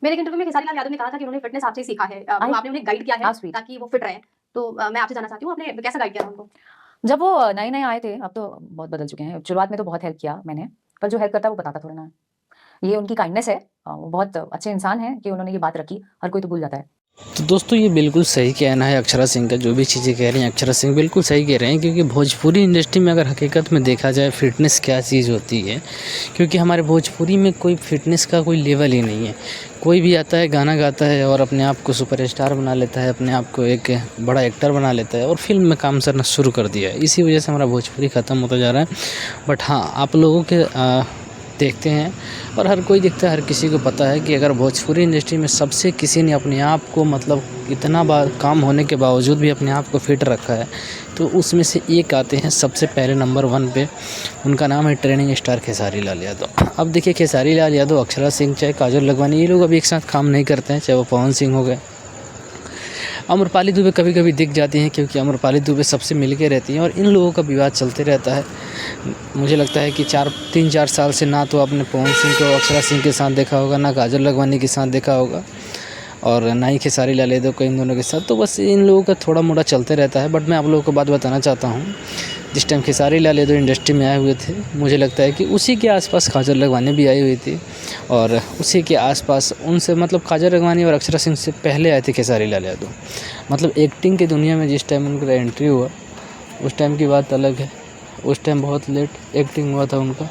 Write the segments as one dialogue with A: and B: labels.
A: मेरे एक इंटरव्यू में खेसारी लाल यादव ने कहा था कि उन्होंने फिटनेस आपसे ही सीखा है। आपने उन्हें गाइड किया है ताकि वो फिट रहें। तो मैं आपसे जानना चाहती हूँ आपने कैसा गाइड किया था उनको?
B: जब वो नए-नए आए थे, अब तो बहुत बदल चुके हैं। शुरुआत में तो बहुत हेल्प किया मैंने, पर जो हेल्प करता है वो बताता थोड़ी ना है। ये उनकी काइंडनेस है। वो बहुत अच्छे इंसान हैं कि उन्होंने ये बात रखी, हर कोई तो भूल जाता है।
C: तो दोस्तों ये बिल्कुल सही कहना है अक्षरा सिंह का, जो भी चीज़ें कह रही हैं अक्षरा सिंह बिल्कुल सही कह रहे हैं, क्योंकि भोजपुरी इंडस्ट्री में अगर हकीकत में देखा जाए फ़िटनेस क्या चीज़ होती है, क्योंकि हमारे भोजपुरी में कोई फ़िटनेस का कोई लेवल ही नहीं है। कोई भी आता है गाना गाता है और अपने आप को सुपरस्टार बना लेता है, अपने आप को एक बड़ा एक्टर बना लेता है और फ़िल्म में काम करना शुरू कर दिया है। इसी वजह से हमारा भोजपुरी ख़त्म होता जा रहा है। बट हाँ, आप लोगों के देखते हैं और हर कोई देखता है, हर किसी को पता है कि अगर भोजपुरी इंडस्ट्री में सबसे किसी ने अपने आप को मतलब इतना बार काम होने के बावजूद भी अपने आप को फिट रखा है, तो उसमें से एक आते हैं सबसे पहले नंबर 1 पे। उनका नाम है ट्रेनिंग स्टार खेसारी लाल यादव। अब देखिए खेसारी लाल यादव, अक्षरा सिंह, चाहे काजल लखवानी, ये लोग अभी एक साथ काम नहीं करते हैं, चाहे वो पवन सिंह हो गए। अम्रपाली दुबे कभी-कभी दिख जाती हैं, क्योंकि अम्रपाली दुबे सबसे मिल के रहती हैं और इन लोगों का विवाद चलते रहता है। मुझे लगता है कि 3-4 साल से ना तो आपने पवन सिंह को अक्षरा सिंह के साथ देखा होगा, ना काजल लखवानी के साथ देखा होगा और ना ही खेसारी लाल यादव को इन दोनों के साथ। तो बस इन लोगों का थोड़ा मोड़ा चलते रहता है। बट मैं आप लोगों को बात बताना चाहता हूँ, जिस टाइम खेसारी लाल यादव इंडस्ट्री में आए हुए थे, मुझे लगता है कि उसी के आसपास काजल लखवानी भी आई हुई थी और उसी के आसपास उनसे मतलब काजल लखवानी और अक्षरा सिंह से पहले आए थे खेसारी लाल यादव। मतलब एक्टिंग की दुनिया में जिस टाइम उनका एंट्री हुआ, उस टाइम की बात अलग है। उस टाइम बहुत लेट एक्टिंग हुआ था उनका,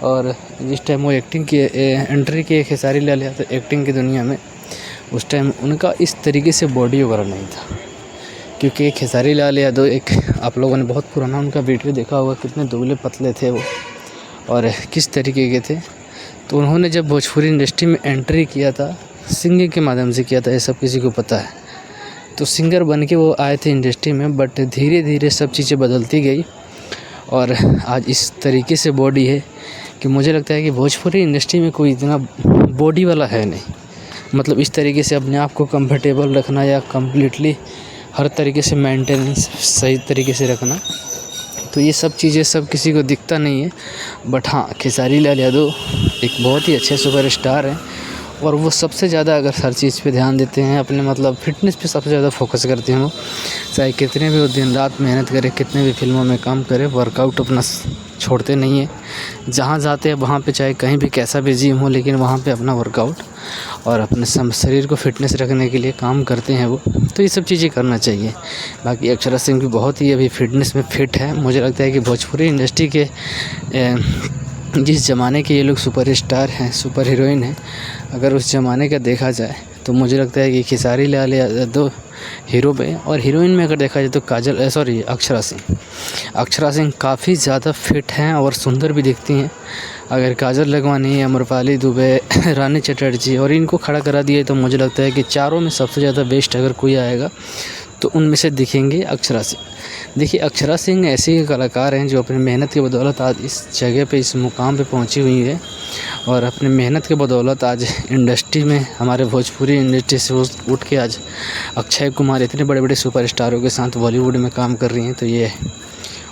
C: और जिस टाइम वो एक्टिंग की एंट्री किए खेसारी लाल यादव एक्टिंग की दुनिया में, उस टाइम उनका इस तरीके से बॉडी वगैरह नहीं था। क्योंकि खेसारी लाल यादव एक, आप लोगों ने बहुत पुराना उनका वीडियो देखा होगा, कितने दुबले पतले थे वो और किस तरीके के थे। तो उन्होंने जब भोजपुरी इंडस्ट्री में एंट्री किया था, सिंगिंग के माध्यम से किया था, ये सब किसी को पता है। तो सिंगर बन के वो आए थे इंडस्ट्री में, बट धीरे धीरे सब चीज़ें बदलती गई और आज इस तरीके से बॉडी है कि मुझे लगता है कि भोजपुरी इंडस्ट्री में कोई इतना बॉडी वाला है नहीं। मतलब इस तरीके से अपने आप को कंफर्टेबल रखना या कम्प्लीटली हर तरीके से मेंटेनेंस सही तरीके से रखना, तो ये सब चीज़ें सब किसी को दिखता नहीं है। बट हाँ, खेसारी लाल यादव एक बहुत ही अच्छे सुपरस्टार हैं और वो सबसे ज़्यादा अगर हर चीज़ पे ध्यान देते हैं, अपने मतलब फ़िटनेस पे सबसे ज़्यादा फोकस करते हैं। वो चाहे कितने भी वो दिन रात मेहनत करें, कितने भी फिल्मों में काम करें, वर्कआउट अपना छोड़ते नहीं हैं। जहाँ जाते हैं वहाँ पे चाहे कहीं भी कैसा भी जिम हो, लेकिन वहाँ पे अपना वर्कआउट और अपने शरीर को फिटनेस रखने के लिए काम करते हैं वो। तो ये सब चीज़ें करना चाहिए। बाकी अक्षरा सिंह भी बहुत ही अभी फिटनेस में फिट है। मुझे लगता है कि भोजपुरी इंडस्ट्री के जिस ज़माने के ये लोग सुपरस्टार हैं, सुपर हीरोइन हैं, अगर उस ज़माने का देखा जाए तो मुझे लगता है कि खेसारी लाल यादव हीरो में, और हीरोइन में अगर देखा जाए तो अक्षरा सिंह काफ़ी ज़्यादा फिट हैं और सुंदर भी दिखती हैं। अगर काजल लखवानी, अम्रपाली दुबे, रानी चटर्जी और इनको खड़ा करा दिए तो मुझे लगता है कि चारों में सबसे ज़्यादा बेस्ट अगर कोई आएगा तो उनमें से दिखेंगे अक्षरा सिंह। देखिए अक्षरा सिंह ऐसे ही कलाकार हैं जो अपनी मेहनत की बदौलत आज इस जगह पे, इस मुकाम पे पहुंची हुई है और अपनी मेहनत की बदौलत आज इंडस्ट्री में, हमारे भोजपुरी इंडस्ट्री से उठ के आज अक्षय कुमार इतने बड़े बड़े सुपरस्टारों के साथ बॉलीवुड में काम कर रही हैं। तो ये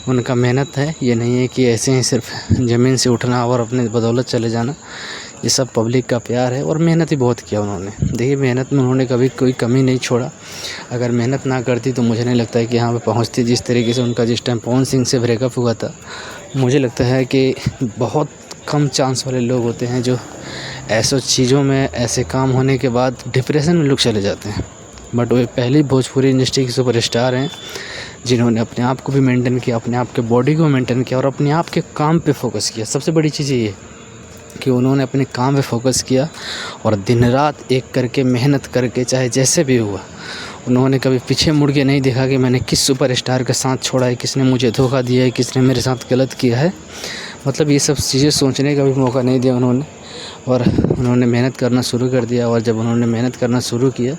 C: उनका मेहनत है, ये नहीं है कि ऐसे ही सिर्फ ज़मीन से उठना और अपने बदौलत चले जाना। ये सब पब्लिक का प्यार है और मेहनत ही बहुत किया उन्होंने। देखिए मेहनत में उन्होंने कभी कोई कमी नहीं छोड़ा। अगर मेहनत ना करती तो मुझे नहीं लगता है कि यहाँ पे पहुँचती। जिस तरीके से उनका जिस टाइम पवन सिंह से ब्रेकअप हुआ था, मुझे लगता है कि बहुत कम चांस वाले लोग होते हैं जो ऐसो चीज़ों में, ऐसे काम होने के बाद डिप्रेशन में लोग चले जाते हैं। बट वो पहली भोजपुरी इंडस्ट्री के सुपरस्टार हैं जिन्होंने अपने आप को भी मेंटेन किया, अपने आप के बॉडी को मेंटेन किया और अपने आप के काम पे फोकस किया। सबसे बड़ी चीज़ ये कि उन्होंने अपने काम पे फोकस किया और दिन रात एक करके मेहनत करके, चाहे जैसे भी हुआ, उन्होंने कभी पीछे मुड़ के नहीं देखा कि मैंने किस सुपरस्टार का साथ छोड़ा है, किसने मुझे धोखा दिया है, किसने मेरे साथ गलत किया है। मतलब ये सब चीज़ें सोचने का भी मौका नहीं दिया उन्होंने और उन्होंने मेहनत करना शुरू कर दिया। और जब उन्होंने मेहनत करना शुरू किया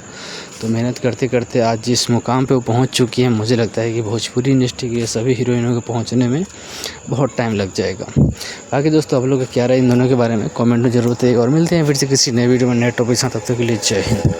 C: तो मेहनत करते करते आज जिस मुकाम पे वो पहुंच चुकी हैं, मुझे लगता है कि भोजपुरी इंडस्ट्री के सभी हीरोइनों को पहुंचने में बहुत टाइम लग जाएगा। बाकी दोस्तों, आप लोग क्या राय इन दोनों के बारे में कमेंट में ज़रूर बताइएगा और मिलते हैं फिर से किसी नए वीडियो में नए टॉपिक के साथ। तब तक के लिए जय हिंद।